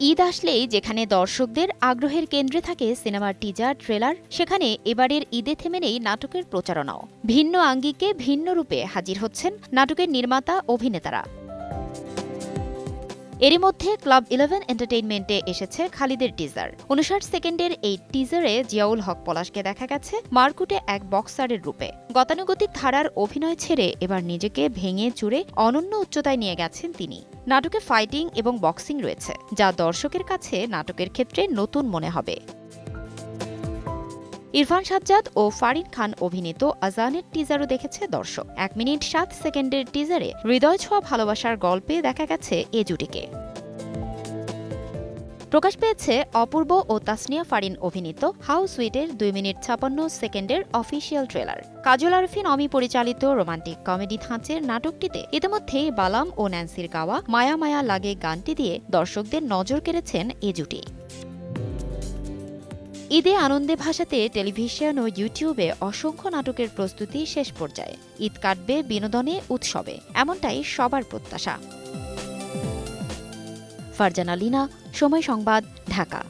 ঈদ আসলেই যেখানে দর্শকদের আগ্রহের কেন্দ্রে থাকে সিনেমার টিজার ট্রেলার, সেখানে এবারের ঈদে থেমে নেই নাটকের প্রচারণাও। ভিন্ন আঙ্গিকে ভিন্ন রূপে হাজির হচ্ছেন নাটকের নির্মাতা অভিনেতারা। এরই মধ্যে ক্লাব 11 এন্টারটেইনমেন্টে এসেছে খালিদের টিজার। 59 সেকেন্ডের এই টিজারে জিয়াউল হক পলাশকে দেখা গেছে মারকুটে এক বক্সারের রূপে। গতানুগতিক ধারার অভিনয় ছেড়ে এবার নিজেকে ভেঙে চুরে অনন্য উচ্চতায় নিয়ে গেছেন তিনি। নাটকে ফাইটিং এবং বক্সিং রয়েছে, যা দর্শকের কাছে নাটকের ক্ষেত্রে নতুন মনে হবে। ইরফান সাজ্জাদ ও ফারিন খান অভিনীত আজানের টিজারও দেখেছে দর্শক। 1 মিনিট 7 সেকেন্ডের টিজারে হৃদয় ছোঁয়া ভালোবাসার গল্পে দেখা গেছে এ জুটিকে। প্রকাশ পেয়েছে অপূর্ব ও তাসনিয়া ফারিন অভিনীত হাউ সুইটের 2 মিনিট 56 সেকেন্ডের অফিসিয়াল ট্রেলার। কাজল আরফিন অমি পরিচালিত রোমান্টিক কমেডি ধাঁচের নাটকটিতে ইতিমধ্যেই বালাম ও ন্যান্সির গাওয়া মায়া মায়া লাগে গানটি দিয়ে দর্শকদের নজর কেড়েছেন এ জুটি। ঈদে আনন্দে ভাসাতে টেলিভিশন ও ইউটিউবে অসংখ্য নাটকের প্রস্তুতি শেষ পর্যায়ে। ঈদ কাটবে বিনোদনে, উৎসবে, এমনটাই সবার প্রত্যাশা। ফারজানা লিনা, সময় সংবাদ, ঢাকা।